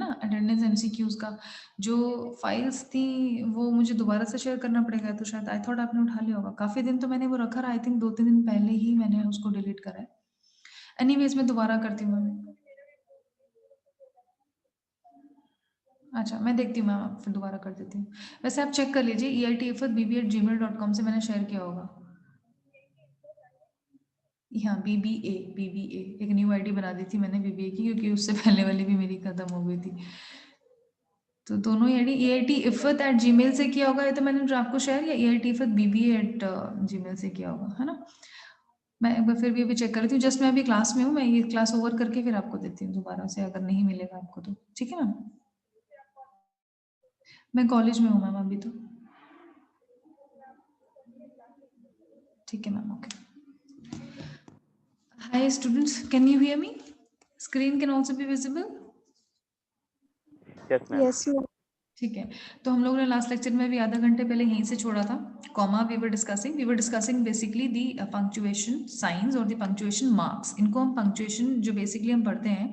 ना attendance MCQs का जो फाइल्स थी वो मुझे दोबारा से शेयर करना पड़ेगा, तो शायद आई थॉट आपने उठा लिया होगा। काफ़ी दिन तो मैंने वो रखा रहा, आई थिंक 2-3 दिन पहले ही मैंने उसको डिलीट करा है। एनीवेज मैं दोबारा करती हूँ मैम। अच्छा मैं देखती हूँ मैम, फिर दोबारा कर देती हूँ। वैसे आप चेक कर लीजिए eitf@bb@gmail.com से मैंने शेयर किया होगा। हाँ BBA एक न्यू आईडी बना दी थी मैंने BBA की, क्योंकि उससे पहले वाली भी मेरी खत्म हो गई थी। तो दोनों ही आईडी eitf@gmail से किया होगा, ये तो मैंने जो आपको शेयर, या eitf@bb@gmail से किया होगा, है ना। मैं एक बार फिर भी अभी चेक कर रही हूँ, जस्ट मैं अभी क्लास में हूँ, मैं ये क्लास ओवर करके फिर आपको देती हूँ दोबारा से, अगर नहीं मिलेगा आपको तो ठीक है मैम। मैं कॉलेज में हूँ मैम अभी तो। ठीक है ma'am, okay. Hi students, can you hear me? Screen can also be visible. Yes, ma'am. Yes, you. ठीक है, तो हम लोगों ने लास्ट लेक्चर में भी आधा घंटे पहले यहीं से छोड़ा था। Comma we were discussing basically the punctuation science और दी पंक्चुएशन मार्क्स। इनको हम पंक्चुएशन जो बेसिकली हम पढ़ते हैं,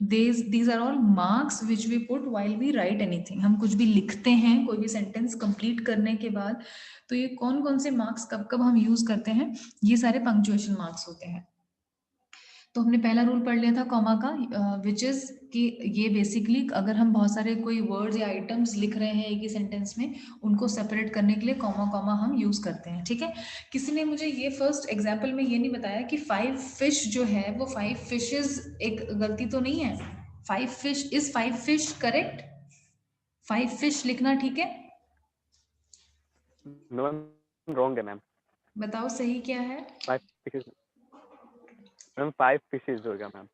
these are all marks which we put while we write anything. हम कुछ भी लिखते हैं, कोई भी सेंटेंस कंप्लीट करने के बाद, तो ये कौन कौन से मार्क्स कब कब हम यूज करते हैं, ये सारे पंक्चुएशन मार्क्स होते हैं। तो हमने पहला रूल पढ़ लिया था कॉमा का, विच इज कि ये बेसिकली अगर हम बहुत सारे कोई वर्ड्स या आइटम्स लिख रहे हैं एक ही सेंटेंस में, उनको सेपरेट करने के लिए कॉमा कॉमा हम यूज करते हैं, ठीक है। किसी ने मुझे ये फर्स्ट एग्जाम्पल में ये नहीं बताया कि 5 फिश जो है वो 5 फिशेस एक गलती तो नहीं है। 5 fish is 5 fish correct? 5 fish लिखना ठीक है? No, ma'am, wrong है मैम। बताओ सही क्या है? 5 fishes, मैम 5 fishes होगा मैम।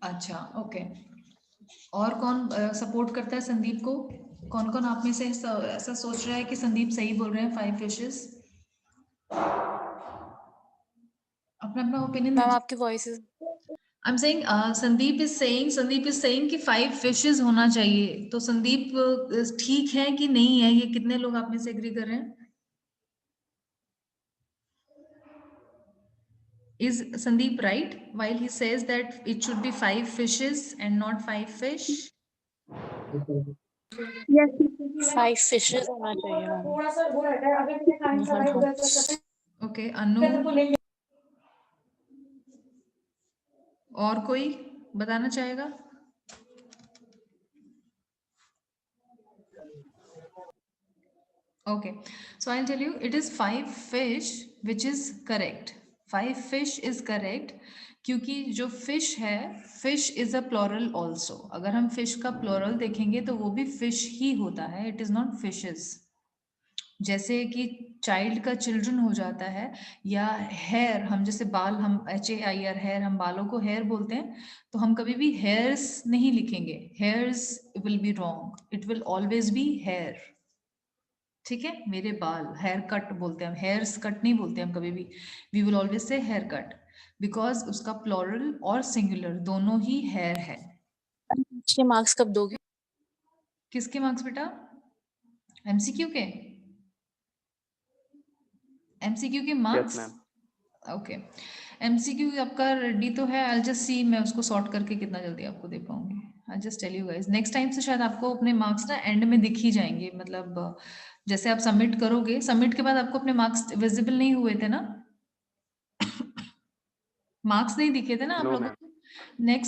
अच्छा ओके। और कौन सपोर्ट करता है संदीप को? कौन कौन आप में से ऐसा सोच रहा है कि संदीप सही बोल रहे हैं 5 फिशेस? अपना अपना ओपिनियन मैम दीजिए। आपकी voice I am saying Sandeep is saying कि 5 फिशेस होना चाहिए। तो संदीप ठीक है कि नहीं है, ये कितने लोग आप में से एग्री कर रहे हैं? Is Sandeep right while he says that it should be 5 fishes and not 5 fish? Yes. 5 fishes होना चाहिए मैम। ओके अनु, और कोई बताना चाहेगा? Okay, so I'll tell you, it is 5 fish which is correct. 5 fish is correct क्योंकि जो fish है, fish is a plural also. अगर हम fish का plural देखेंगे तो वो भी fish ही होता है, it is not fishes. जैसे कि child का children हो जाता है, या hair, हम जैसे बाल, हम HAIR hair, हम बालों को hair बोलते हैं, तो हम कभी भी hairs नहीं लिखेंगे, hairs will be wrong, it will always be hair. ठीक है, मेरे बाल, हेयर कट बोलते हैं हम, हेयर्स कट नहीं बोलते हम कभी भी। We will always say hair cut, because उसका प्लूरल और सिंगुलर दोनों ही हेयर है। इसके मार्क्स कब दोगे? किसके मार्क्स बेटा? एमसीक्यू के? एमसीक्यू के Yes, marks? ma'am. Okay, MCQ आपका रेडी तो है, आई जस्ट सी मैं उसको सॉर्ट करके कितना जल्दी आपको दे पाऊंगी। I just tell you guys, next time से शायद आपको अपने मार्क्स ना एंड में दिख ही जाएंगे, मतलब जैसे आप सबमिट करोगे, सबमिट के बाद आपको अपने मार्क्स विजिबल नहीं हुए थे ना, मार्क्स नहीं दिखे थे ना आप No, लोगों ma'am.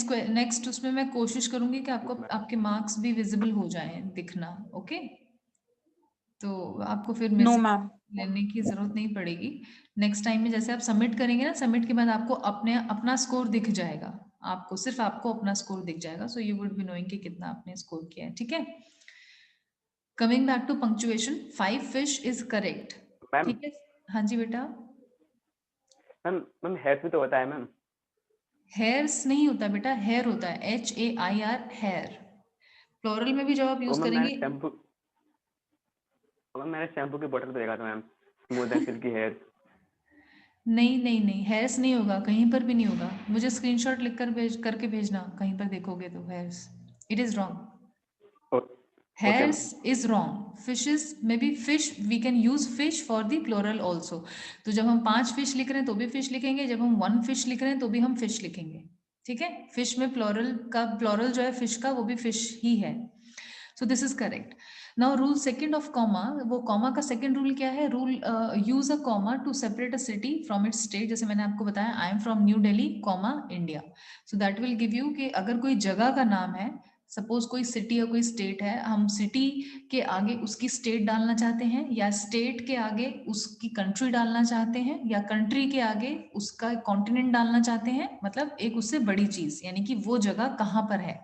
को। नेक्स्ट उसमें मैं कोशिश करूंगी कि आपको Yes, ma'am. आपके मार्क्स भी विजिबल हो जाएं, दिखना। ओके, तो आपको फिर नो मेरे मैम। लेने की जरूरत नहीं पड़ेगी। नेक्स्ट टाइम में जैसे आप सबमिट करेंगे ना, सबमिट के बाद आपको अपना स्कोर दिख जाएगा, आपको सिर्फ आपको अपना स्कोर दिख जाएगा, so you would be knowing कि कितना आपने स्कोर किया है, ठीक है। Coming back to punctuation, 5 fish is correct, ma'am, ठीक है। हाँ जी बेटा। मैम हेयर भी तो होता है मैम। हेयर्स नहीं होता बेटा, हेयर होता है, HAIR हेयर। फ्लोरल में भी जब आप वो यूज मैम करेंगे, मैंने शैम्पू की बोतल पे देखा था ma'am, smooth and silky hair. नहीं नहीं नहीं, हेयर्स नहीं होगा, कहीं पर भी नहीं होगा। मुझे स्क्रीनशॉट लिख कर करके भेजना, कहीं पर देखोगे तो hairs, it is wrong. Okay Hairs ma'am. is wrong. Fishes, maybe fish, we can use fish for the plural also. तो जब हम 5 फिश लिख रहे हैं तो भी फिश लिखेंगे, जब हम 1 फिश लिख रहे हैं तो भी हम फिश लिखेंगे, ठीक है, फिश में प्लॉरल जो है फिश का वो भी फिश ही है. So this is correct. Now rule second of comma, वो कॉमा का सेकंड रूल क्या है? Rule use a comma to separate a city from its state. जैसे मैंने आपको बताया, I am from new Delhi comma India. So that will give you कि अगर कोई जगह का नाम है, सपोज कोई सिटी या कोई स्टेट है, हम सिटी के आगे उसकी स्टेट डालना चाहते हैं, या स्टेट के आगे उसकी कंट्री डालना चाहते हैं, या कंट्री के आगे उसका कॉन्टिनेंट डालना चाहते हैं, मतलब एक उससे बड़ी चीज, यानी कि वो जगह कहाँ पर है.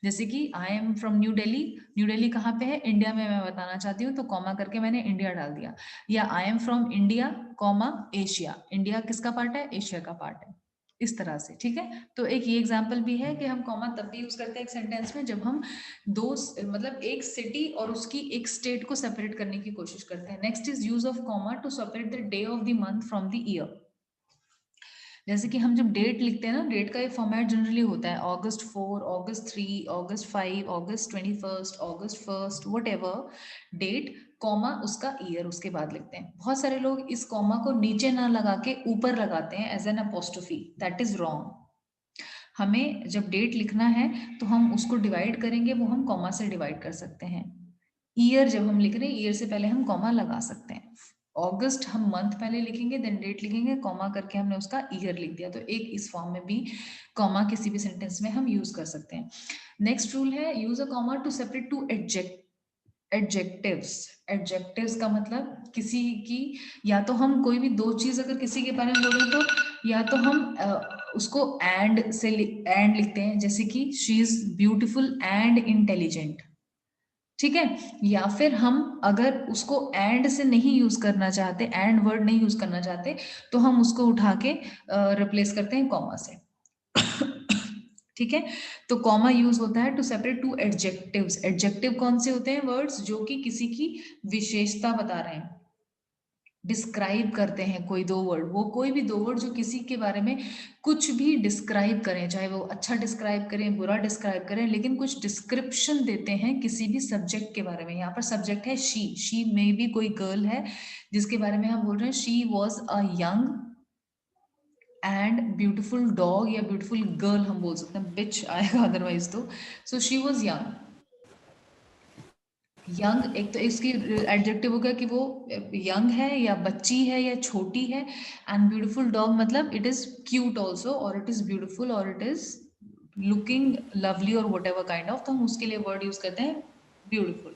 जैसे कि I am from new Delhi, new Delhi कहाँ पे है? इंडिया में मैं बताना चाहती हूँ, तो कॉमा करके मैंने इंडिया डाल दिया. या I am from India comma Asia, India किसका पार्ट है? एशिया का पार्ट है. इस तरह से, ठीक है. तो एक ये एग्जांपल भी है कि हम कॉमा तब भी यूज करते हैं एक सेंटेंस में जब हम मतलब एक सिटी और उसकी एक स्टेट को सेपरेट करने की कोशिश करते हैं. Next is use of comma to separate the day of the month from the year. जैसे कि हम जब डेट लिखते हैं ना, डेट का एक फॉर्मेट जनरली होता है August 4, August 3, August 5, August 21st, August 1st, whatever date, comma उसका ईयर उसके बाद लिखते हैं. बहुत सारे लोग इस कॉमा को नीचे ना लगा के ऊपर लगाते हैं as an apostrophe. That is wrong. हमें जब डेट लिखना है तो हम उसको डिवाइड करेंगे, वो हम कॉमा से डिवाइड कर सकते हैं. ईयर जब हम लिख रहे हैं, ईयर से पहले हम कॉमा लगा सकते हैं. अगस्त हम मंथ पहले लिखेंगे, देन डेट लिखेंगे, कॉमा करके हमने उसका ईयर लिख दिया. तो एक इस फॉर्म में भी कॉमा किसी भी सेंटेंस में हम यूज कर सकते हैं. नेक्स्ट रूल है use a comma to separate two adjectives. Adjectives का मतलब किसी की, या तो हम कोई भी दो चीज अगर किसी के बारे में बोले तो या तो हम उसको एंड से एंड लिखते हैं, जैसे कि she is beautiful and intelligent. ठीक है. या फिर हम अगर उसको एंड से नहीं यूज करना चाहते, एंड वर्ड नहीं यूज करना चाहते, तो हम उसको उठा के रिप्लेस करते हैं कॉमा से. ठीक है. तो कॉमा यूज होता है to separate two adjectives. Adjective कौन से होते हैं? वर्ड्स जो कि किसी की विशेषता बता रहे हैं, डिस्क्राइब करते हैं. कोई दो वर्ड, वो कोई भी दो वर्ड जो किसी के बारे में कुछ भी डिस्क्राइब करें, चाहे वो अच्छा डिस्क्राइब करें, बुरा डिस्क्राइब करें, लेकिन कुछ डिस्क्रिप्शन देते हैं किसी भी सब्जेक्ट के बारे में. यहाँ पर सब्जेक्ट है शी में भी कोई गर्ल है जिसके बारे में हम बोल रहे हैं she was a young and beautiful dog, या ब्यूटिफुल गर्ल हम बोल सकते हैं, बिच आएगा अदरवाइज तो. So she was young. Young एक तो इसकी एडजेक्टिव हो गया कि वो यंग है या बच्ची है या छोटी है. एंड ब्यूटीफुल डॉग मतलब इट इज क्यूट ऑल्सो, और इट इज ब्यूटीफुल, और इट इज लुकिंग लवली, और वट एवर काइंड ऑफ. तो हम उसके लिए वर्ड यूज करते हैं ब्यूटीफुल.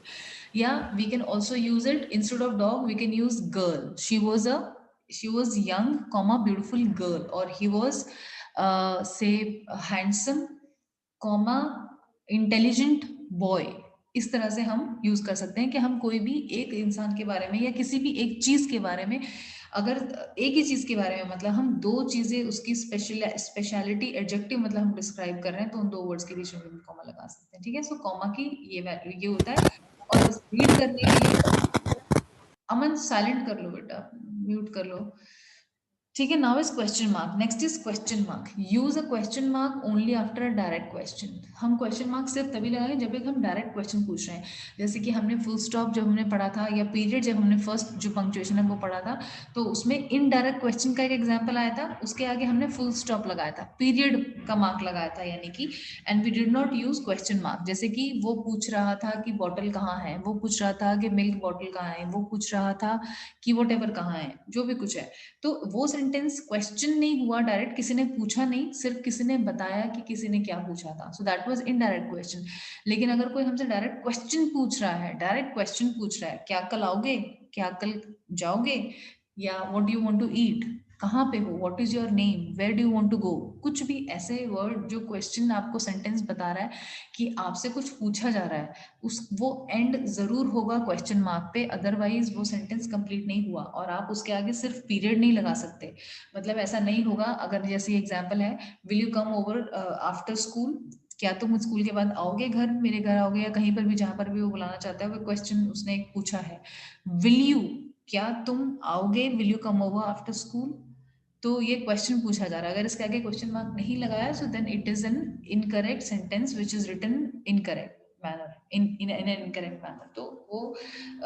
या we can also use it instead of dog, we can use girl. She was young comma beautiful girl, और he was say handsome comma intelligent boy. इस तरह से हम यूज कर सकते हैं कि हम कोई भी एक इंसान के बारे में या किसी भी एक चीज के बारे में, अगर एक ही चीज के बारे में मतलब हम दो चीजें उसकी स्पेशलिटी एडजेक्टिव मतलब हम डिस्क्राइब कर रहे हैं, तो उन दो वर्ड्स के बीच में भी कॉमा लगा सकते हैं. ठीक है. सो कॉमा की ये होता है. और बस रीड करने के लिए, अमन साइलेंट कर लो बेटा, म्यूट कर लो. ठीक है. Now is question mark. Next is question mark. Use a question mark only after a direct question. हम क्वेश्चन मार्क सिर्फ तभी लगाएंगे जब एक हम डायरेक्ट क्वेश्चन पूछ रहे हैं. जैसे कि हमने फुल स्टॉप जब हमने पढ़ा था, या पीरियड जब हमने फर्स्ट जो पंक्चुएशन है वो पढ़ा था, तो उसमें इनडायरेक्ट क्वेश्चन का एक एग्जाम्पल आया था, उसके आगे हमने फुल स्टॉप लगाया था, पीरियड का मार्क लगाया था, यानी कि and we did not use question mark. जैसे कि वो पूछ रहा था कि बॉटल कहाँ है, वो पूछ रहा था कि मिल्क बॉटल कहाँ है, वो पूछ रहा था कि वट एवर कहाँ है, जो भी कुछ है. तो वो सेंटेंस क्वेश्चन नहीं हुआ, डायरेक्ट किसी ने पूछा नहीं, सिर्फ किसी ने बताया कि किसी ने क्या पूछा था. So that was indirect question. लेकिन अगर कोई हमसे डायरेक्ट क्वेश्चन पूछ रहा है, डायरेक्ट क्वेश्चन पूछ रहा है, क्या कल आओगे, क्या कल जाओगे, या what do you want to eat, कहाँ पे हो, what is your name, where do you want to go, कुछ भी ऐसे वर्ड जो क्वेश्चन आपको सेंटेंस बता रहा है कि आपसे कुछ पूछा जा रहा है, उस वो एंड जरूर होगा क्वेश्चन मार्क पे, अदरवाइज वो सेंटेंस कंप्लीट नहीं हुआ. और आप उसके आगे सिर्फ पीरियड नहीं लगा सकते. मतलब ऐसा नहीं होगा. अगर जैसे एग्जांपल है, will you come over after school, क्या तुम स्कूल के बाद आओगे घर, मेरे घर आओगे, या कहीं पर भी जहां पर भी वो बुलाना चाहता है, वो क्वेश्चन उसने एक पूछा है. विल यू, क्या तुम आओगे, will you come over after school, तो ये क्वेश्चन पूछा जा रहा है. अगर इसके आगे क्वेश्चन मार्क नहीं लगाया, so then it is an incorrect sentence which is written incorrect manner, in an incorrect manner. तो वो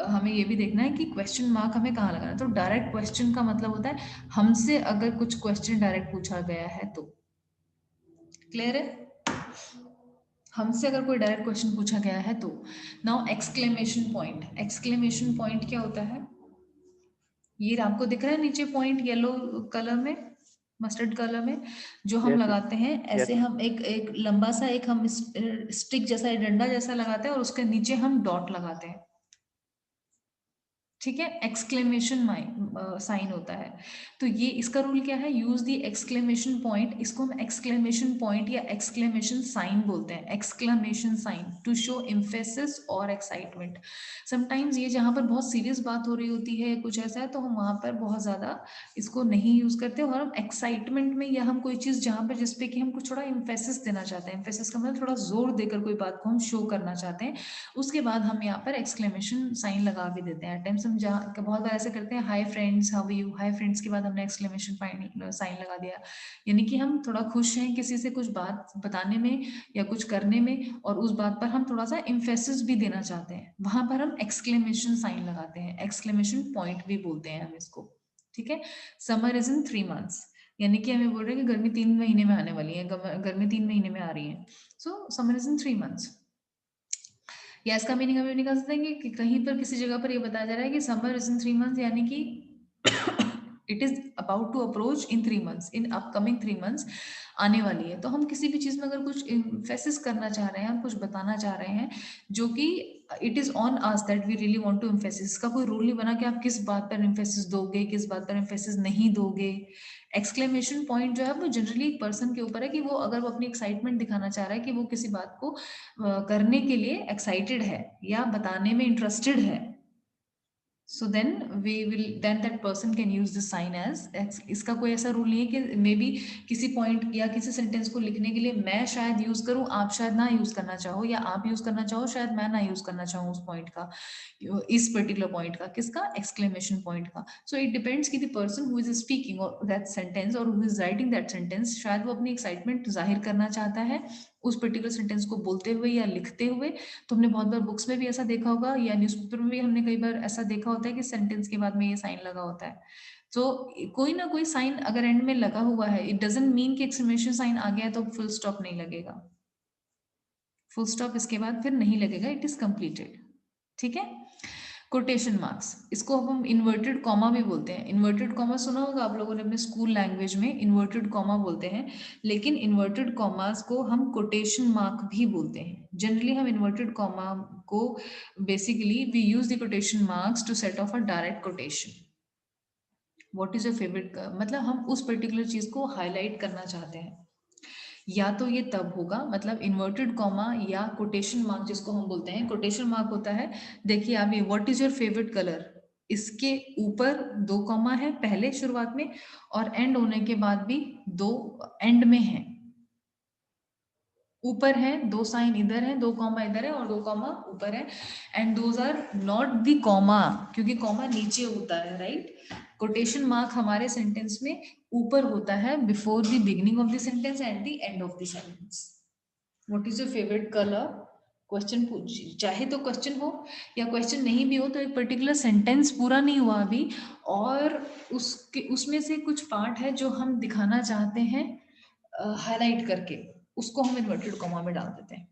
हमें ये भी देखना है कि क्वेश्चन मार्क हमें कहाँ लगाना है. तो डायरेक्ट क्वेश्चन का मतलब होता है हमसे अगर कुछ क्वेश्चन डायरेक्ट पूछा गया है तो. क्लियर है? हमसे अगर कोई डायरेक्ट क्वेश्चन पूछा गया है तो नाउ एक्सक्लेमेशन पॉइंट क्या होता है? ये आपको दिख रहा है नीचे पॉइंट येलो कलर में, मस्टर्ड कलर में, जो हम Yes, लगाते हैं ऐसे yes. हम एक लंबा सा एक हम स्टिक जैसा डंडा जैसा लगाते हैं और उसके नीचे हम डॉट लगाते हैं, ठीक है? एक्सक्लेमेशन साइन होता है। तो ये इसका रूल क्या है? यूज द एक्सक्लेमेशन पॉइंट, इसको हम एक्सक्लेमेशन पॉइंट या एक्सक्लेमेशन साइन बोलते हैं, exclamation sign to show emphasis और एक्साइटमेंट। समटाइम्स ये जहाँ पर बहुत सीरियस बात हो रही होती है, कुछ ऐसा है, तो हम वहाँ पर बहुत ज़्यादा इसको नहीं यूज़ करते, और हम एक्साइटमेंट में या हम कोई चीज़ जहाँ पर जिसपे कि हम कुछ थोड़ा एम्फेसिस देना चाहते हैं, एम्फेसिस का मतलब थोड़ा जोर देकर कोई बात को हम शो करना चाहते हैं, उसके बाद हम यहाँ पर एक्सक्लेमेशन साइन लगा भी देते हैं। टाइम्स हम जहाँ बहुत बार ऐसे करते हैं, hi friends, how you, hi friends के बाद हमने एक्सक्लेमेशन साइन लगा दिया, यानी कि हम थोड़ा खुश हैं किसी से कुछ बात बताने में या कुछ करने में, और उस बात पर हम थोड़ा सा एम्फेसिस भी देना चाहते हैं, वहां पर हम एक्सक्लेमेशन साइन लगाते हैं, एक्सक्लेमेशन पॉइंट भी बोलते हैं हम इसको, ठीक है? समर इज इन 3 months, यानी कि हमें बोल रहे हैं कि गर्मी 3 महीने में आने वाली है, गर्मी 3 महीने में आ रही है, सो समर इज इन 3 months। या इसका मीनिंग हम ये निकाल सकते हैं कि कहीं पर किसी जगह पर ये बताया जा रहा है कि समर इज इन 3 months, यानी कि it is about to approach in 3 months, in upcoming 3 months आने वाली है। तो हम किसी भी चीज में अगर कुछ इम्फेसिस करना चाह रहे हैं, कुछ बताना चाह रहे हैं, जो कि it is on us that we really want to emphasis, का कोई रूल नहीं बना कि आप किस बात पर एम्फेसिस दोगे, किस बात पर एम्फेसिस नहीं दोगे। एक्सक्लेमेशन पॉइंट जो है वो जनरली एक पर्सन के ऊपर है कि वो अगर वो अपनी एक्साइटमेंट दिखाना चाह रहा है कि वो किसी बात को करने के लिए एक्साइटेड है या बताने में इंटरेस्टेड है, so then that person can use the sign as इसका कोई ऐसा रूल नहीं है कि मे बी किसी पॉइंट या किसी सेंटेंस को लिखने के लिए मैं शायद यूज करूं, आप शायद ना यूज करना चाहो, या आप यूज करना चाहो शायद मैं ना यूज करना चाहूँ उस पॉइंट का, इस पर्टिकुलर पॉइंट का, किसका? एक्सक्लेमेशन पॉइंट का। सो इट डिपेंड्स कि the person who is speaking और दैट सेंटेंस और who is writing that sentence, शायद वो अपनी एक्साइटमेंट जाहिर करना चाहता है उस पर्टिकुलर सेंटेंस को बोलते हुए या लिखते हुए। तो हमने बहुत बार बुक्स में भी ऐसा देखा होगा या न्यूज़पेपर में भी हमने कई बार ऐसा देखा होता है कि सेंटेंस के बाद में ये साइन लगा होता है। तो कोई ना कोई साइन अगर एंड में लगा हुआ है, इट डजंट मीन कि एक्सक्लेमेशन साइन आ गया तो फुल स्टॉप नहीं लगेगा, फुल स्टॉप इसके बाद फिर नहीं लगेगा, इट इज कंप्लीटेड, ठीक है? कोटेशन मार्क्स, इसको हम इन्वर्टेड कॉमा भी बोलते हैं। इन्वर्टेड कॉमा सुना होगा आप लोगों ने अपने स्कूल लैंग्वेज में, इन्वर्टेड कॉमा बोलते हैं, लेकिन इन्वर्टेड कॉमास को हम कोटेशन मार्क भी बोलते हैं। जनरली हम इन्वर्टेड कॉमा को basically we use the quotation marks to set off a direct quotation. What is your favourite, मतलब हम उस पर्टिकुलर चीज को हाईलाइट करना चाहते हैं, या तो ये तब होगा, मतलब इन्वर्टेड कॉमा या कोटेशन मार्क जिसको हम बोलते हैं, कोटेशन मार्क होता है, देखिए आप ये what is your favourite colour, इसके ऊपर 2 कॉमा है पहले शुरुआत में, और एंड होने के बाद भी 2 एंड में है, ऊपर है 2 साइन इधर है, 2 कॉमा इधर है और 2 कॉमा ऊपर है, and those are not the comma, क्योंकि कॉमा नीचे होता है, राइट? कोटेशन मार्क हमारे सेंटेंस में ऊपर होता है, before the beginning of the sentence at the end of the sentence. What is your favourite colour, question पूछ, चाहे तो क्वेश्चन हो या क्वेश्चन नहीं भी हो, तो एक पर्टिकुलर सेंटेंस पूरा नहीं हुआ अभी, और उसके उसमें से कुछ पार्ट है जो हम दिखाना चाहते हैं हाईलाइट करके, उसको हम इन्वर्टेड कॉमा में डाल देते हैं,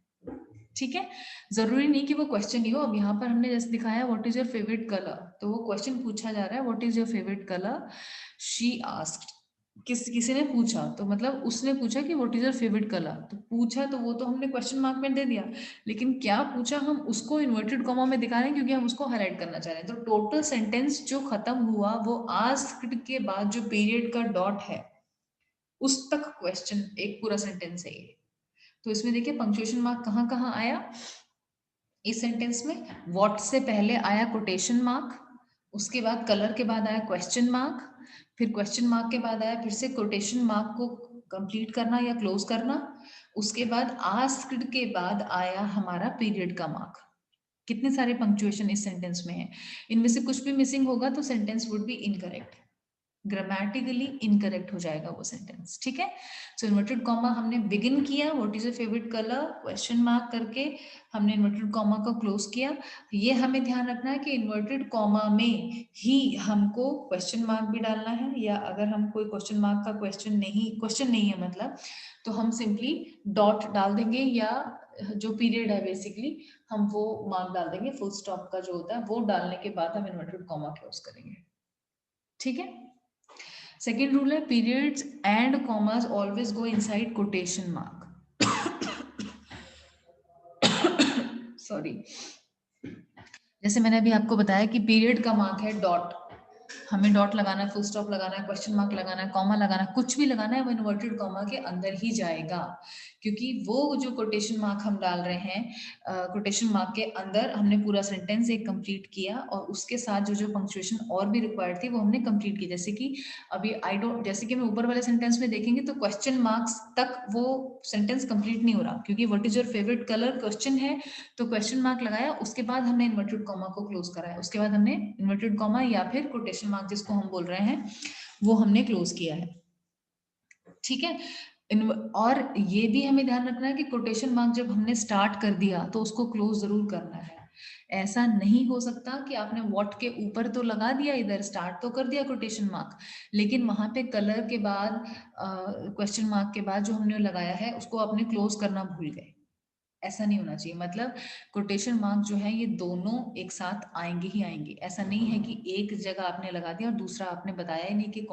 ठीक है? जरूरी नहीं कि वो क्वेश्चन ही हो। अब यहाँ पर हमने जैसे दिखाया what is your favourite colour, तो वो क्वेश्चन पूछा जा रहा है, what is your favourite colour, she asked, किसी ने पूछा, तो मतलब उसने पूछा कि what is your favourite colour, तो पूछा तो वो तो हमने क्वेश्चन मार्क में दे दिया, लेकिन क्या पूछा हम उसको इन्वर्टेड कॉमा में दिखा रहे हैं, क्योंकि हम उसको हाईलाइट करना चाह रहे हैं। तो टोटल सेंटेंस जो खत्म हुआ वो आस्क्ड के बाद जो पीरियड का डॉट है उस तक क्वेश्चन एक पूरा सेंटेंस है ये। तो इसमें देखिए पंक्चुएशन मार्क कहाँ कहाँ आया इस सेंटेंस में, व्हाट से पहले आया कोटेशन मार्क, उसके बाद कलर के बाद आया क्वेश्चन मार्क, फिर क्वेश्चन मार्क के बाद आया फिर से कोटेशन मार्क को कंप्लीट करना या क्लोज करना, उसके बाद आस्क्ड के बाद आया हमारा पीरियड का मार्क। कितने सारे पंक्चुएशन इस सेंटेंस में है, इनमें से कुछ भी मिसिंग होगा तो sentence would be incorrect. Grammatically incorrect हो जाएगा वो सेंटेंस, ठीक है। सो इन्वर्टेड कॉमा हमने बिगिन किया, what is your favourite colour question mark करके हमने इन्वर्टेड कॉमा को क्लोज किया। ये हमें ध्यान रखना है कि इन्वर्टेड कॉमा में ही हमको क्वेश्चन मार्क भी डालना है, या अगर हम कोई क्वेश्चन मार्क का क्वेश्चन नहीं है मतलब, तो हम सिंपली डॉट डाल देंगे, या जो पीरियड है बेसिकली हम वो मार्क डाल देंगे, फुल स्टॉप का जो होता है वो डालने के बाद हम इन्वर्टेड कॉमा क्लोज करेंगे, ठीक है। सेकेंड रूल है, periods and commas always go inside quotation mark. Sorry, जैसे मैंने अभी आपको बताया कि पीरियड का मार्क है डॉट, हमें डॉट लगाना है, फुल स्टॉप लगाना है, क्वेश्चन मार्क लगाना है, कॉमा लगाना है, कुछ भी लगाना है, वो इन्वर्टेड कॉमा के अंदर ही जाएगा, क्योंकि वो जो कोटेशन मार्क हम डाल रहे हैं, कोटेशन मार्क के अंदर हमने पूरा सेंटेंस एक कंप्लीट किया, और उसके साथ जो जो पंक्चुएशन और भी रिक्वायर्ड थी वो हमने कंप्लीट की। जैसे कि अभी आई डोंट, जैसे कि हम ऊपर वाले सेंटेंस में देखेंगे तो क्वेश्चन मार्क्स तक वो सेंटेंस कंप्लीट नहीं हो रहा, क्योंकि what is your favourite colour question है, तो क्वेश्चन मार्क लगाया, उसके बाद हमने इन्वर्टेड कॉमा को क्लोज कराया, उसके बाद हमने इन्वर्टेड कॉमा या फिर कोटेशन मार्क जिसको हम बोल रहे हैं वो हमने क्लोज किया है, ठीक है। और ये भी हमें ध्यान रखना है कि कोटेशन मार्क जब हमने स्टार्ट कर दिया तो उसको क्लोज जरूर करना है। ऐसा नहीं हो सकता कि आपने व्हाट के ऊपर तो लगा दिया, इधर स्टार्ट तो कर दिया कोटेशन मार्क, लेकिन वहां पे कलर के बाद क्वेश्चन मार्क के बाद जो हमने लगाया है उसको आपने क्लोज करना भूल गए। ऐसा नहीं होना चाहिए, मतलब कोटेशन मार्क जो है ये दोनों एक साथ आएंगे ही आएंगे। ऐसा नहीं है कि एक जगह आपने लगा दिया और दूसरा आपने बताया ही नहीं कि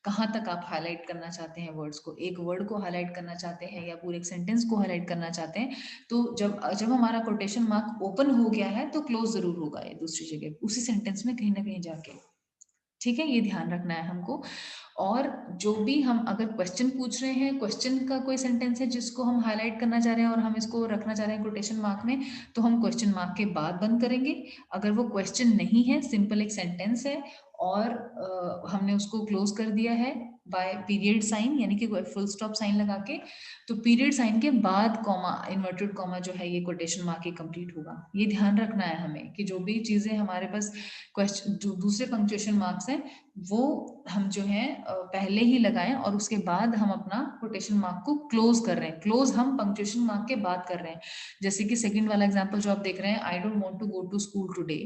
कहाँ तक आप हाईलाइट करना चाहते हैं वर्ड्स को, एक वर्ड को हाईलाइट करना चाहते हैं या पूरे एक सेंटेंस को हाईलाइट करना चाहते हैं, तो जब हमारा कोटेशन मार्क ओपन हो गया है तो क्लोज जरूर होगा ये दूसरी जगह उसी सेंटेंस में कहीं ना कहीं जाके, ठीक है। ये ध्यान रखना है हमको। और जो भी हम अगर क्वेश्चन पूछ रहे हैं, क्वेश्चन का कोई सेंटेंस है जिसको हम हाईलाइट करना चाह रहे हैं और हम इसको रखना चाह रहे हैं कोटेशन मार्क में, तो हम क्वेश्चन मार्क के बाद बंद करेंगे। अगर वो क्वेश्चन नहीं है, सिंपल एक सेंटेंस है और हमने उसको क्लोज कर दिया है बाय पीरियड साइन, यानी कि फुल स्टॉप साइन लगा के, तो पीरियड साइन के बाद कॉमा, इन्वर्टेड कॉमा जो है ये कोटेशन मार्क ही कंप्लीट होगा। ये ध्यान रखना है हमें कि जो भी चीजें हमारे पास क्वेश्चन जो दूसरे पंक्चुएशन मार्क्स हैं वो हम जो है पहले ही लगाएं और उसके बाद हम अपना कोटेशन मार्क को क्लोज कर रहे हैं। क्लोज हम पंक्चुएशन मार्क के बाद कर रहे हैं। जैसे कि सेकंड वाला एग्जांपल जो आप देख रहे हैं, I don't want to go to school today.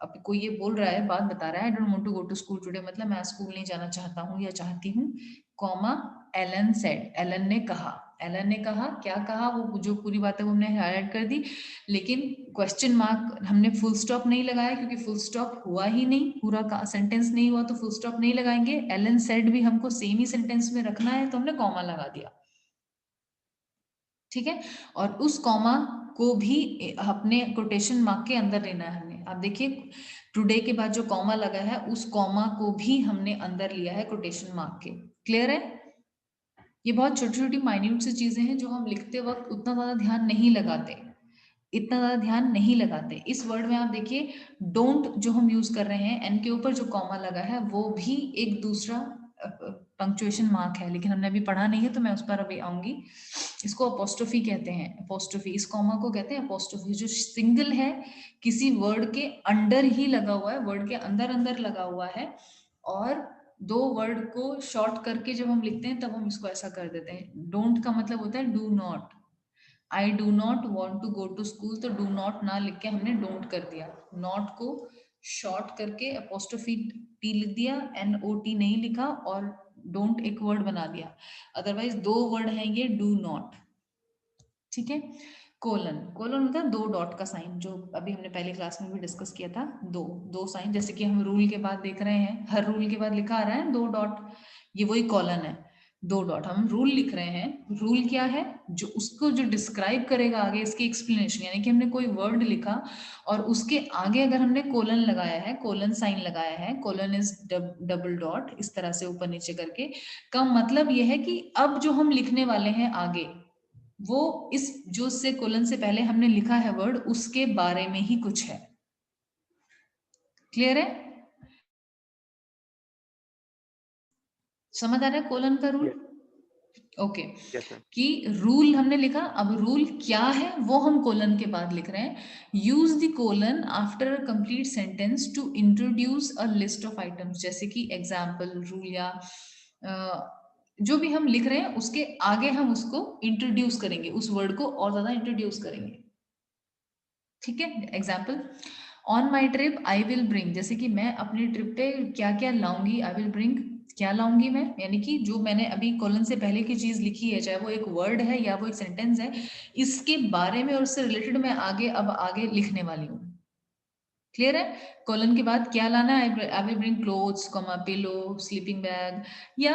अब कोई ये बोल रहा है, बात बता रहा है, I don't want to go to school today, मतलब मैं स्कूल नहीं जाना चाहता हूँ या चाहती हूँ, कॉमा एलन सेड, एलन ने कहा। एलन ने कहा, क्या कहा, वो जो पूरी बात है वो हमने हाईलाइट कर दी, लेकिन क्वेश्चन मार्क हमने फुल स्टॉप नहीं लगाया क्योंकि फुल स्टॉप हुआ ही नहीं, पूरा सेंटेंस नहीं हुआ तो फुल स्टॉप नहीं लगाएंगे। एलन सेड भी हमको सेम ही सेंटेंस में रखना है तो हमने कॉमा लगा दिया, ठीक है। और उस कॉमा को भी अपने कोटेशन मार्क के अंदर लेना है हमने। आप देखिए टुडे के बाद जो कॉमा लगा है उस कॉमा को भी हमने अंदर लिया है कोटेशन मार्क के। क्लियर है? ये बहुत छोटी छोटी माइन्यूट सी चीजें हैं जो हम लिखते वक्त उतना ज्यादा ध्यान नहीं लगाते, इतना ज्यादा ध्यान नहीं लगाते। इस वर्ड में आप देखिए डोंट जो हम यूज कर रहे हैं, एन के ऊपर जो कॉमा लगा है वो भी एक दूसरा पंक्चुएशन मार्क है, लेकिन हमने अभी पढ़ा नहीं है तो मैं उस पर अभी आऊंगी। इसको अपोस्ट्रोफी कहते हैं, अपोस्ट्रोफी, इस कॉमा को कहते हैं अपोस्ट्रोफी, जो सिंगल है किसी वर्ड के अंडर ही लगा हुआ है, वर्ड के अंदर अंदर लगा हुआ है, और दो वर्ड को शॉर्ट करके जब हम लिखते हैं तब हम इसको ऐसा कर देते हैं। डोंट का मतलब होता है do not, I do not want to go to school, तो डू नॉट ना लिख के हमने डोंट कर दिया, नॉट को शॉर्ट करके अपोस्ट्रोफी टी लिख दिया, एन ओ टी नहीं लिखा और डोंट एक वर्ड बना दिया। अदरवाइज दो वर्ड हैं ये डू नॉट, ठीक है। कोलन, कोलन होता है दो डॉट का साइन, जो अभी हमने पहली क्लास में भी डिस्कस किया था। दो दो साइन, जैसे कि हम रूल के बाद देख रहे हैं, हर रूल के बाद लिखा आ रहा है दो डॉट, ये वही कॉलन है, दो डॉट। हम रूल लिख रहे हैं, रूल क्या है, जो उसको जो डिस्क्राइब करेगा आगे इसकी एक्सप्लेनेशन, यानी कि हमने कोई वर्ड लिखा और उसके आगे अगर हमने कोलन लगाया है, कोलन साइन लगाया है, कोलन इज डबल डॉट, इस तरह से ऊपर नीचे करके, का मतलब यह है कि अब जो हम लिखने वाले हैं आगे, वो इस जो से कोलन से पहले हमने लिखा है वर्ड उसके बारे में ही कुछ है। क्लियर है? समझ आ रहा है कोलन का रूल? Okay Yes, ma'am. कि रूल हमने लिखा, अब रूल क्या है वो हम कोलन के बाद लिख रहे हैं. Use the colon after a complete sentence to introduce a list of items. जैसे कि एग्जाम्पल, रूल या जो भी हम लिख रहे हैं उसके आगे हम उसको इंट्रोड्यूस करेंगे, उस वर्ड को और ज्यादा इंट्रोड्यूस करेंगे. ठीक है. Example, on my trip I will bring. जैसे कि मैं अपनी ट्रिप पे क्या क्या लाऊंगी, आई विल ब्रिंग क्या लाऊंगी मैं, यानी कि जो मैंने अभी कॉलन से पहले की चीज लिखी है, चाहे वो एक वर्ड है या वो एक सेंटेंस है, इसके बारे में और उससे रिलेटेड मैं आगे लिखने वाली हूँ. क्लियर है. कॉलन के बाद क्या लाना है, आई will bring clothes, comma pillow, sleeping bag. या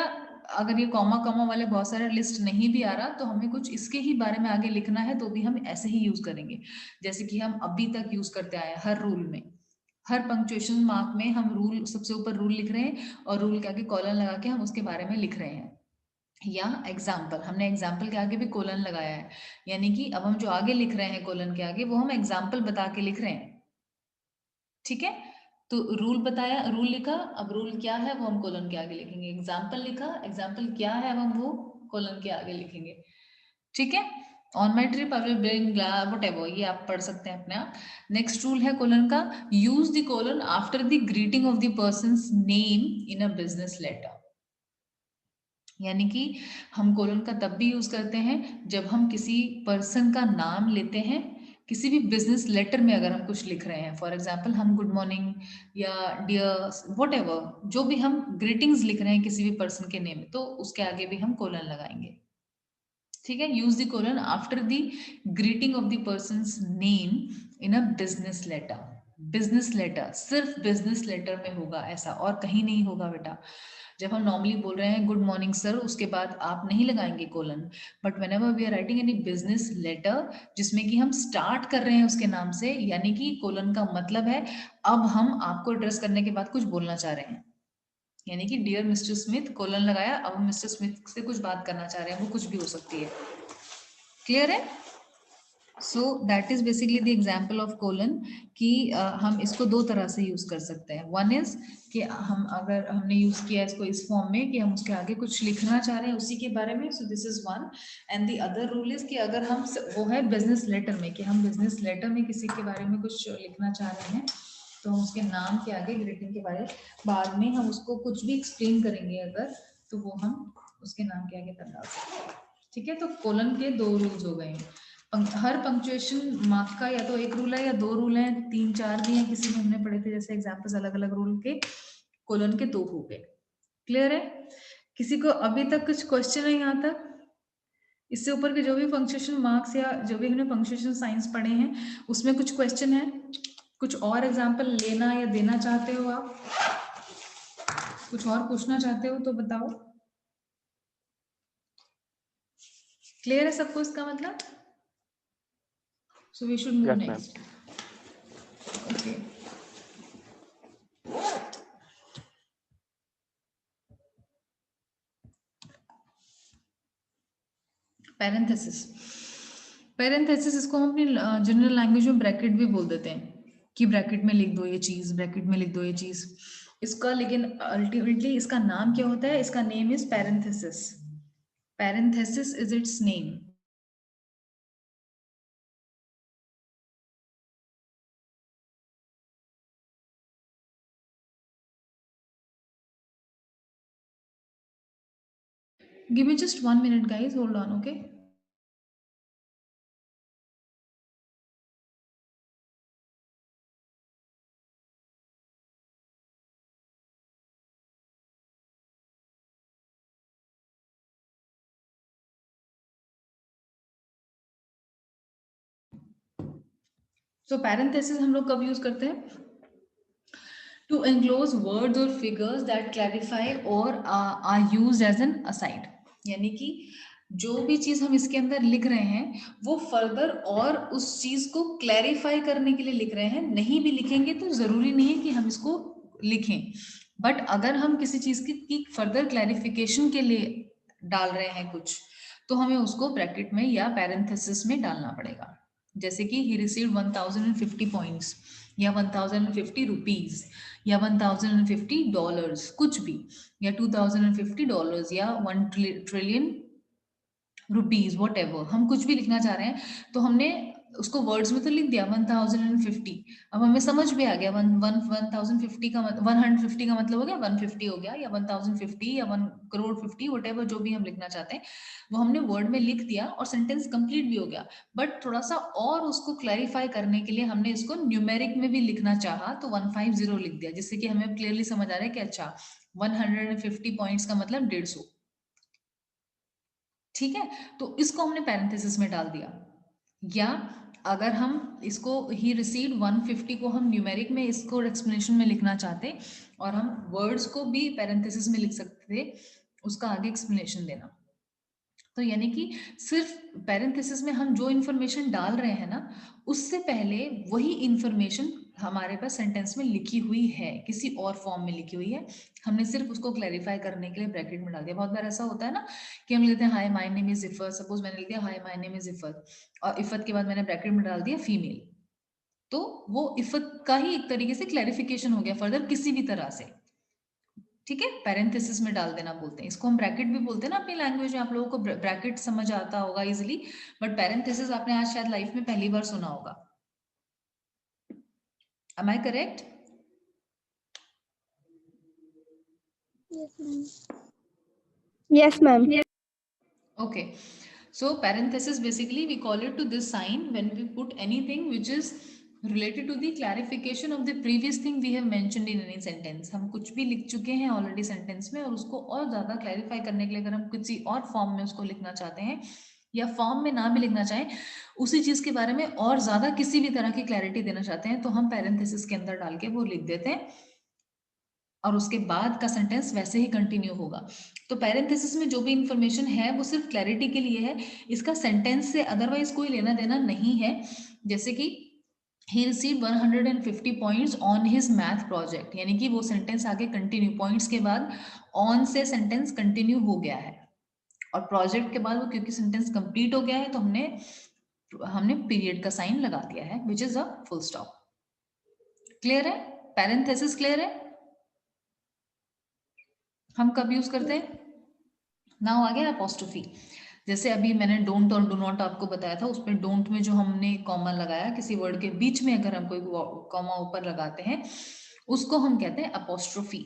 अगर ये कॉमा कॉमा वाले बहुत सारे लिस्ट नहीं भी आ रहा तो हमें कुछ इसके ही बारे में आगे लिखना है तो भी हम ऐसे ही यूज करेंगे, जैसे कि हम अभी तक यूज करते आए हैं हर रूल में. हर पंक्चुएशन मार्क में हम रूल, सबसे ऊपर रूल लिख रहे हैं और रूल के आगे कॉलन लगा के हम उसके बारे में लिख रहे हैं. या एग्जाम्पल, हमने एग्जाम्पल के आगे भी कोलन लगाया है, यानी कि अब हम जो आगे लिख रहे हैं कोलन के आगे वो हम एग्जाम्पल बता के लिख रहे हैं. ठीक है. तो रूल बताया, रूल लिखा, अब रूल क्या है वो हम कोलन के आगे लिखेंगे. एग्जाम्पल लिखा, एग्जाम्पल क्या है अब हम वो कोलन के आगे लिखेंगे. ठीक है. On my trip I will bring whatever, ये आप पढ़ सकते हैं अपने आप. नेक्स्ट रूल है कोलन का, use the colon after the greeting of the person's name in a business letter. यानी कि हम कोलन का तब भी यूज करते हैं जब हम किसी पर्सन का नाम लेते हैं किसी भी बिजनेस लेटर में. अगर हम कुछ लिख रहे हैं, फॉर एग्जाम्पल हम गुड मॉर्निंग या डियर वट एवर, जो भी हम ग्रीटिंग्स लिख रहे हैं किसी भी पर्सन के नेम, तो उसके आगे भी हम कोलन लगाएंगे. ठीक है. Use the colon after the greeting of the person's name in a business letter. Business letter सिर्फ बिजनेस लेटर में होगा ऐसा, और कहीं नहीं होगा बेटा. जब हम नॉर्मली बोल रहे हैं गुड मॉर्निंग सर, उसके बाद आप नहीं लगाएंगे colon. But whenever we are writing any business letter जिसमें कि हम स्टार्ट कर रहे हैं उसके नाम से, यानी कि कोलन का मतलब है अब हम आपको एड्रेस करने के बाद कुछ बोलना चाह रहे हैं. यानी कि डियर मिस्टर स्मिथ, कोलन लगाया, अब हम मिस्टर स्मिथ से कुछ बात करना चाह रहे हैं, वो कुछ भी हो सकती है. क्लियर है. So that is basically the example of colon कि हम इसको दो तरह से यूज कर सकते हैं. वन इज कि हम, अगर हमने यूज किया इसको इस फॉर्म में कि हम उसके आगे कुछ लिखना चाह रहे हैं उसी के बारे में, so this is one. And the other rule is कि अगर हम, वो है बिजनेस लेटर में, कि हम बिजनेस लेटर में किसी के बारे में कुछ लिखना चाह रहे हैं तो हम उसके नाम के आगे ग्रीटिंग के बारे, बाद में हम उसको कुछ भी एक्सप्लेन करेंगे अगर, तो वो हम उसके नाम के आगे कर डाल सकते हैं. ठीक है. तो कोलन के दो रूल्स हो गए. हर पंक्चुएशन मार्क का या तो एक रूल है या दो रूल हैं, तीन चार भी हैं, किसी में हमने पढ़े थे जैसे एग्जाम्पल्स अलग अलग रूल के. कोलन के दो हो गए. क्लियर है. किसी को अभी तक कुछ क्वेश्चन है यहाँ तक? इससे ऊपर के जो भी पंक्चुएशन मार्क्स या जो भी हमने पंक्चुएशन साइंस पढ़े हैं उसमें कुछ क्वेश्चन है, कुछ और एग्जाम्पल लेना या देना चाहते हो आप, कुछ और पूछना चाहते हो तो बताओ. क्लियर है सबको इसका मतलब? So we should move Yes, ma'am. next. Okay. Parenthesis. Parenthesis इसको हम अपनी जनरल लैंग्वेज में ब्रैकेट भी बोल देते हैं कि ब्रैकेट में लिख दो ये चीज, ब्रैकेट में लिख दो ये चीज. इसका लेकिन अल्टीमेटली इसका नाम क्या होता है? इसका name is parenthesis. Parenthesis is it's name. Give me just 1 minute, guys. Hold on, okay? So parenthesis हम लोग कब यूज करते हैं? To enclose words or figures that clarify or are used as an aside. यानी कि जो भी चीज हम इसके अंदर लिख रहे हैं वो फर्दर और उस चीज को क्लैरिफाई करने के लिए लिख रहे हैं. नहीं भी लिखेंगे तो जरूरी नहीं है कि हम इसको लिखें, बट अगर हम किसी चीज की फर्दर क्लैरिफिकेशन के लिए डाल रहे हैं कुछ, तो हमें उसको ब्रैकेट में या पैरेंथेसिस में डालना पड़ेगा. जैसे कि ही रिसीव्ड 1050 पॉइंट्स या 1050 रुपीज या 1050 डॉलर्स, कुछ भी, या $2050 या $1 ट्रिलियन रुपीज वॉट एवर, हम कुछ भी लिखना चाह रहे हैं तो हमने उसको वर्ड्स में तो लिख दिया 1050। अब हमें समझ भी आ गया 1050 का 150 का मतलब हो गया 150 हो गया, या 1050 या 1 करोड़ 50 वट एवर जो भी हम लिखना चाहते हैं वो हमने वर्ड में लिख दिया और सेंटेंस कंप्लीट भी हो गया। बट थोड़ा सा और उसको क्लैरिफाई करने के लिए हमने इसको न्यूमेरिक में भी लिखना चाहा तो 150 लिख दिया, जिससे कि हमें क्लियरली समझ आ रहा है कि अच्छा 150 पॉइंट्स का मतलब 150। ठीक है, तो इसको हमने पैरेंथेसिस में डाल दिया। या अगर हम इसको ही रिसीव्ड 150 को हम न्यूमेरिक में इसको एक्सप्लेनेशन में लिखना चाहते और हम वर्ड्स को भी पैरेंथेसिस में लिख सकते थे, उसका आगे एक्सप्लेनेशन देना। तो यानी कि सिर्फ पैरेंथेसिस में हम जो इन्फॉर्मेशन डाल रहे हैं ना, उससे पहले वही इन्फॉर्मेशन हमारे पास सेंटेंस में लिखी हुई है, किसी और फॉर्म में लिखी हुई है, हमने सिर्फ उसको क्लैरिफाई करने के लिए ब्रैकेट में डाल दिया। बहुत बार ऐसा होता है ना कि हम लेते हैं hi my name is इफत, suppose मैंने लिख दिया हाय माय नेम इज इफत और इफत के बाद मैंने ब्रैकेट में डाल दिया फीमेल, तो वो इफत का ही एक तरीके से क्लैरिफिकेशन हो गया फर्दर किसी भी तरह से। ठीक है, पैरेंथेसिस में डाल देना बोलते हैं इसको, हम ब्रैकेट भी बोलते हैं ना अपनी लैंग्वेज में, आप लोगों को ब्रैकेट समझ आता होगा इजिली, बट पैरेंथेसिस आपने आज शायद लाइफ में पहली बार सुना होगा। Am I correct? Yes, ma'am. Okay, so parenthesis basically we call it to this sign when we put anything which is related to the clarification of the previous thing we have mentioned in any sentence। हम कुछ भी लिख चुके हैं already sentence में और उसको और ज्यादा क्लैरिफाई करने के लिए अगर हम किसी और फॉर्म में उसको लिखना चाहते हैं या फॉर्म में ना भी लिखना चाहें, उसी चीज के बारे में और ज्यादा किसी भी तरह की क्लैरिटी देना चाहते हैं तो हम पैरेंथेसिस के अंदर डाल के वो लिख देते हैं और उसके बाद का सेंटेंस वैसे ही कंटिन्यू होगा। तो पैरेंथेसिस में जो भी इंफॉर्मेशन है वो सिर्फ क्लैरिटी के लिए है, इसका सेंटेंस से अदरवाइज कोई लेना देना नहीं है। जैसे कि he received 150 points on his math project, यानी कि वो सेंटेंस आगे कंटिन्यू, पॉइंट्स के बाद ऑन से सेंटेंस कंटिन्यू हो गया है और प्रोजेक्ट के बाद वो क्योंकि सेंटेंस कंप्लीट हो गया है तो हमने पीरियड का साइन लगा दिया है which is a full stop. Clear है? पैरेंथेसिस क्लियर है? हम कब यूज करते हैं? नाउ आ गया अपोस्ट्रोफी। जैसे अभी मैंने डोंट और डू नॉट आपको बताया था, उसमें डोंट में जो हमने कॉमा लगाया किसी वर्ड के बीच में अगर हम कोई कॉमा ऊपर लगाते हैं उसको हम कहते हैं अपोस्ट्रोफी।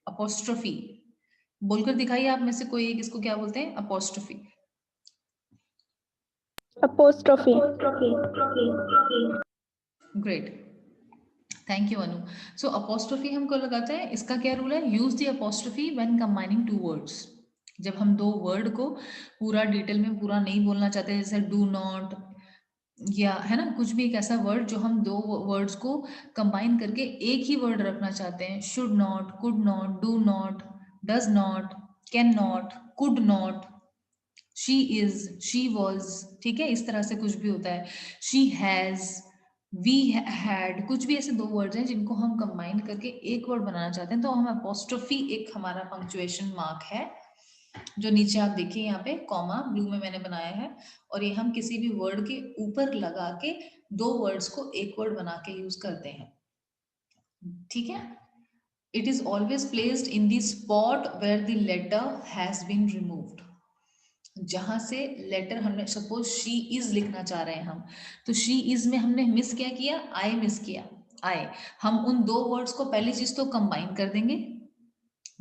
अपोस्ट्रोफी बोलकर दिखाइए आप में से कोई एक, इसको क्या बोलते हैं? Apostrophe. Apostrophe. Great, thank you Anu. So apostrophe हमको लगाता है, इसका क्या रूल है? Use the apostrophe when combining two words. जब हम दो वर्ड को पूरा डिटेल में पूरा नहीं बोलना चाहते, जैसे डू नॉट या है ना कुछ भी एक ऐसा वर्ड जो हम दो वर्ड्स को कंबाइन करके एक ही वर्ड रखना चाहते हैं, should not, could not, do not, does not, can not, could not, she is, she was, ठीक है, इस तरह से कुछ भी होता है, शी हैज, वी हैड, कुछ भी ऐसे दो वर्ड्स हैं जिनको हम कंबाइन करके एक वर्ड बनाना चाहते हैं तो हम अपोस्ट्रोफी, एक हमारा पंक्चुएशन मार्क है जो नीचे आप देखिए यहाँ पे कॉमा ब्लू में मैंने बनाया है, और ये हम किसी भी वर्ड के ऊपर लगा के दो वर्ड्स को एक वर्ड बना के यूज करते हैं। ठीक है, it is always placed in the spot where the letter has been removed. जहां से लेटर हमने सपोज शी इज लिखना चाह रहे हैं हम, तो शी इज में हमने मिस क्या किया? आई मिस किया, आई। हम उन दो वर्ड्स को पहली चीज तो कंबाइन कर देंगे,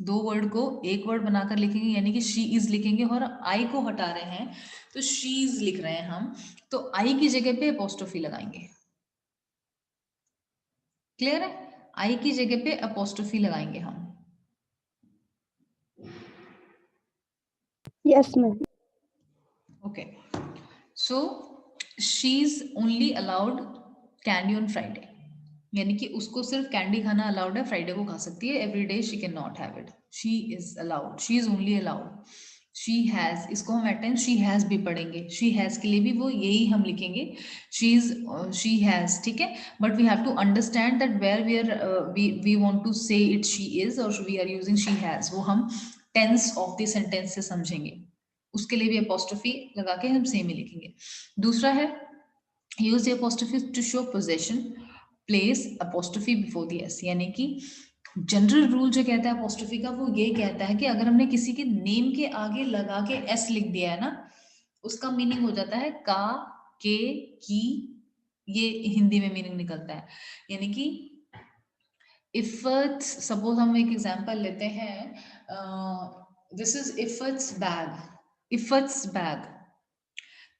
दो वर्ड को एक वर्ड बनाकर लिखेंगे यानी कि शी इज लिखेंगे, और आई को हटा रहे हैं तो शीज लिख रहे हैं हम, तो आई की जगह पे अपोस्ट्रोफी लगाएंगे। क्लियर है? आई की जगह पे अपोस्ट्रोफी लगाएंगे हम। Yes, ma'am. Okay, so she is only allowed candy on Friday, यानी कि उसको सिर्फ कैंडी खाना अलाउड है, फ्राइडे को खा सकती है, every day she can not have it. She is allowed, she is only allowed. She has, इसको हम एट टाइम्स शी हैज भी पढ़ेंगे, शी हैज के लिए भी वो यही हम लिखेंगे, शी इज, शी हैज, ठीक है, but we have to understand that where we want to say it she is और we are using she has, वो हम टेंस ऑफ द सेंटेंस से समझेंगे, उसके लिए भी अपोस्ट्रोफी लगा के हम सेम ही लिखेंगे। दूसरा है use the apostrophe to show possession, place apostrophe before the S, यानी कि जनरल रूल जो कहता है अपोस्ट्रोफी का वो ये कहता है कि अगर हमने किसी के नेम के आगे लगा के एस लिख दिया है ना, उसका मीनिंग हो जाता है का, के, की, ये हिंदी में मीनिंग निकलता है। यानी कि इफर्ट्स, सपोज हम एक एग्जांपल लेते हैं, this is efforts bag, efforts bag,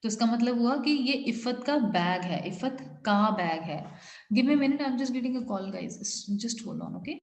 तो इसका मतलब हुआ कि ये इफत का बैग है, इफत का बैग है। Give me minute, I am just getting a call guys, just hold on, okay.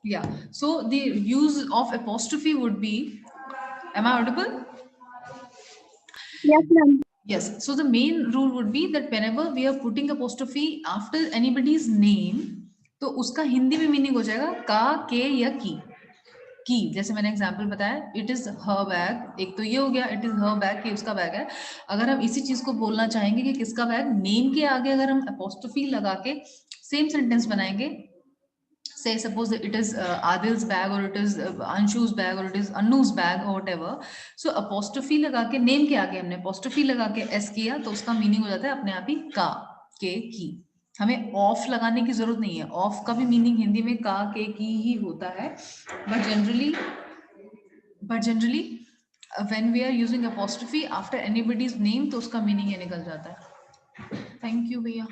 Yeah, so the use of apostrophe would be, am I audible? Yes, ma'am. Yes, so the main rule would be that whenever we are putting apostrophe after anybody's name, तो उसका हिंदी में meaning हो जाएगा का, के या की। जैसे मैंने एग्जांपल बताया, इट इज हर बैग, एक तो ये हो गया, इट इज हर बैग कि उसका बैग है। अगर हम इसी चीज को बोलना चाहेंगे कि किसका बैग, नेम के आगे अगर हम अपॉस्ट्रोफी लगा के सेम सेंटेंस बनाएंगे, say suppose it is Adil's bag or it is Anshu's bag or it is Annu's bag or whatever, so apostrophe लगा के नेम के आगे हमने apostrophe लगा के s किया, तो उसका मीनिंग हो जाता है अपने आप ही का, के, की। हमें ऑफ लगाने की जरूरत नहीं है, ऑफ का भी मीनिंग हिंदी में का, के, की ही होता है, but generally when we are using apostrophe after anybody's name, तो उसका मीनिंग ये निकल जाता है। थैंक यू भैया।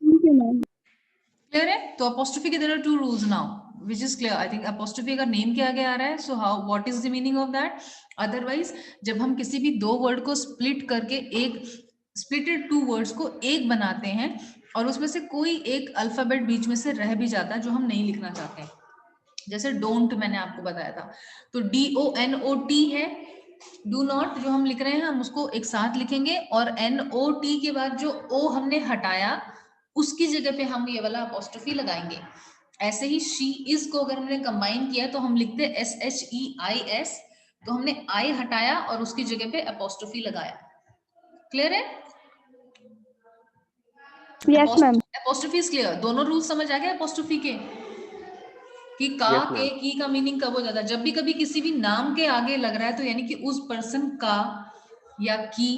Thank you, ma'am. क्लियर है? तो apostrophe के there are two rules now, which is clear. I think apostrophe अगर नेम के आगे आ रहा है, so how, what is the meaning of that? Otherwise, जब हम किसी भी दो वर्ड को स्प्लिट करके एक स्प्लिटेड टू वर्ड्स को एक बनाते हैं और उसमें से कोई एक अल्फाबेट बीच में से रह भी जाता है जो हम नहीं लिखना चाहते हैं, जैसे डोंट मैंने आपको बताया था, तो DONOT है, डू नॉट जो हम लिख रहे हैं हम उसको एक साथ लिखेंगे और NOT के बाद जो O हमने हटाया उसकी जगह पे हम ये वाला अपॉस्ट्रोफी लगाएंगे। ऐसे ही शी इज को अगर हमने कंबाइन किया तो हम लिखते SHEIS, तो हमने I हटाया और उसकी जगह पे अपॉस्ट्रोफी लगाया। क्लियर है? Yes, ma'am. Apostrophe is clear, दोनों रूल समझ आ गए अपॉस्ट्रोफी के कि का, Yes, के, ma'am. की का मीनिंग कब हो जाता है, जब भी कभी किसी भी नाम के आगे लग रहा है तो यानी कि उस पर्सन का या की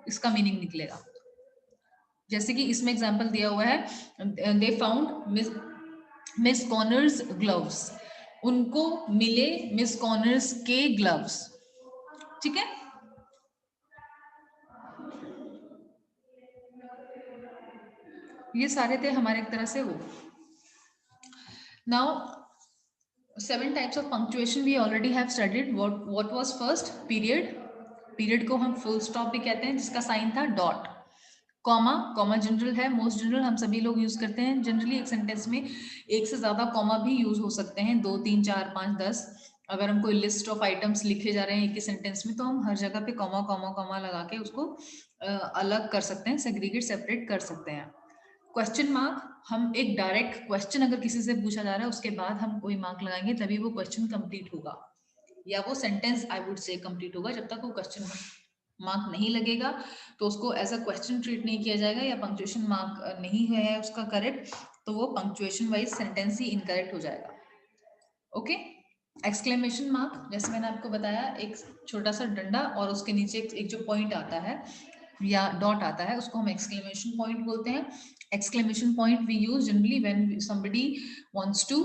इसका मीनिंग निकलेगा। जैसे कि इसमें एग्जांपल दिया हुआ है, they found miss corners gloves, उनको मिले मिस कॉर्नर्स के ग्लव्स। ठीक है, ये सारे थे हमारे एक तरह से वो। Now 7 types of punctuation we already have studied. What was first? Period को हम full stop भी कहते हैं जिसका साइन था डॉट। कॉमा जनरल है, मोस्ट जनरल, हम सभी लोग यूज करते हैं। जनरली एक सेंटेंस में एक से ज्यादा कॉमा भी यूज हो सकते हैं, 2 3 4 5 10। अगर हम कोई लिस्ट ऑफ आइटम्स लिखे जा रहे हैं एक ही सेंटेंस में तो हम हर जगह पे कॉमा लगा के उसको अलग कर सकते हैं, सेग्रीगेट सेपरेट कर सकते हैं। क्वेश्चन मार्क, हम एक डायरेक्ट क्वेश्चन अगर किसी से पूछा जा रहा है उसके बाद हम कोई मार्क लगाएंगे तभी वो क्वेश्चन कंप्लीट होगा, या वो sentence I would say complete होगा। जब तक वो क्वेश्चन मार्क नहीं लगेगा तो उसको एज अ क्वेश्चन ट्रीट नहीं किया जाएगा या पंक्चुएशन मार्क नहीं है उसका करेक्ट, तो वो पंक्चुएशन वाइज सेंटेंस ही इनकरेक्ट हो जाएगा। ओके, एक्सक्लेमेशन मार्क जैसे मैंने आपको बताया, एक छोटा सा डंडा और उसके नीचे एक जो पॉइंट आता है या डॉट आता है उसको हम एक्सक्लेमेशन पॉइंट बोलते हैं। Exclamation point we use generally when somebody wants to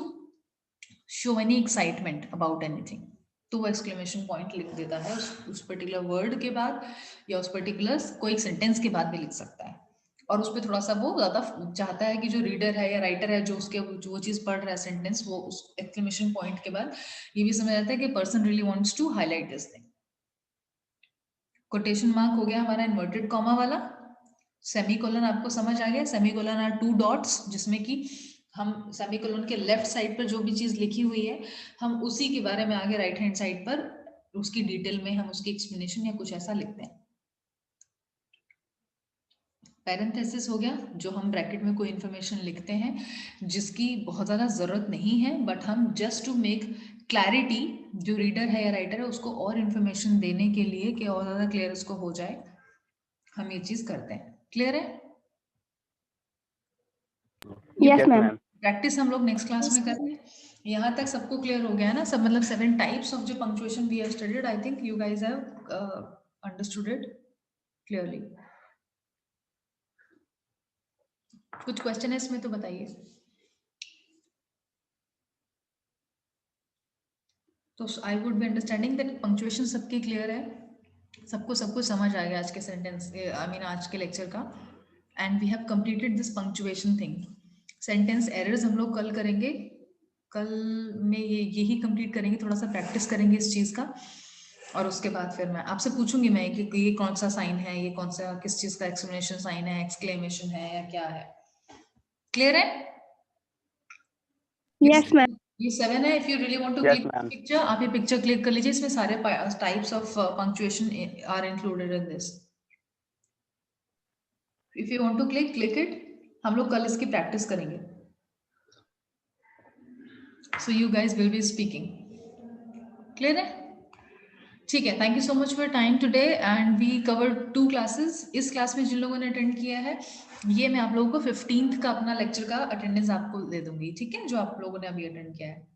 show any excitement about anything, तो वो एक्सक्लेमेशन पॉइंट लिख देता है उस पर्टिकुलर वर्ड के बाद या उस पर्टिकुलर कोई सेंटेंस के बाद भी लिख सकता है। और उस पर थोड़ा सा वो ज्यादा चाहता है कि जो रीडर है या राइटर है जो उसके जो वो चीज पढ़ रहा है सेंटेंस, वो उस एक्सक्लेमेशन पॉइंट के बाद ये भी समझ आता है कि person really wants to highlight this thing. Quotation mark हो गया हमारा इन्वर्टेड कॉमा वाला। सेमीकोलन आपको समझ आ गया, सेमीकोलन आर 2 डॉट्स जिसमें कि हम सेमीकोलन के लेफ्ट साइड पर जो भी चीज लिखी हुई है हम उसी के बारे में आगे राइट हैंड साइड पर उसकी डिटेल में हम उसकी एक्सप्लेनेशन या कुछ ऐसा लिखते हैं। पैरेंथेसिस हो गया, जो हम ब्रैकेट में कोई इंफॉर्मेशन लिखते हैं जिसकी बहुत ज़्यादा ज़रूरत नहीं है, बट हम जस्ट टू मेक क्लैरिटी जो रीडर है या राइटर है उसको और इंफॉर्मेशन देने के लिए कि और ज़्यादा क्लियर उसको हो जाए, हम ये चीज़ करते हैं। क्लियर है? Yes, ma'am. प्रैक्टिस हम लोग नेक्स्ट क्लास में करेंगे। यहाँ तक सबको क्लियर हो गया ना सब, मतलब 7 टाइप्स ऑफ जो punctuation we have studied, I think you guys have understood it clearly. कुछ क्वेश्चन है इसमें तो बताइए। तो I would be understanding that punctuation सबकी क्लियर है, सबको सब कुछ समझ आ गया आज के सेंटेंस आई मीन आज के लेक्चर का। And we have completed this punctuation thing. Sentence errors हम लोग कल करेंगे, कल में यही कंप्लीट करेंगे, थोड़ा सा प्रैक्टिस करेंगे इस चीज़ का। और उसके बाद फिर मैं आपसे पूछूंगी मैं कि ये कौन सा साइन है, ये कौन सा किस चीज़ का एक्सक्लेमेशन साइन है, एक्सक्लेमेशन है या क्या है। क्लियर है? Yes, ma'am. ये 7 है। If you really want to Yes, click ma'am. Picture, आप ये पिक्चर क्लिक कर लीजिए, इसमें सारे types of punctuation are included in this. If you want to click it. हम लोग कल इसकी प्रैक्टिस करेंगे, so you guys will be speaking. Clear है? ठीक है, thank you so much for time today and we cover 2 classes. इस class में जिन लोगों ने अटेंड किया है, ये मैं आप लोगों को 15th का अपना लेक्चर का अटेंडेंस आपको दे दूंगी, ठीक है, जो आप लोगों ने अभी अटेंड किया है।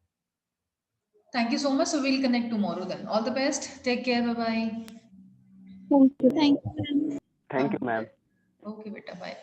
Thank you so much, so we'll connect tomorrow then. All the best, take care, bye bye. Thank you. Thank you, ma'am. Okay बेटा, बाय।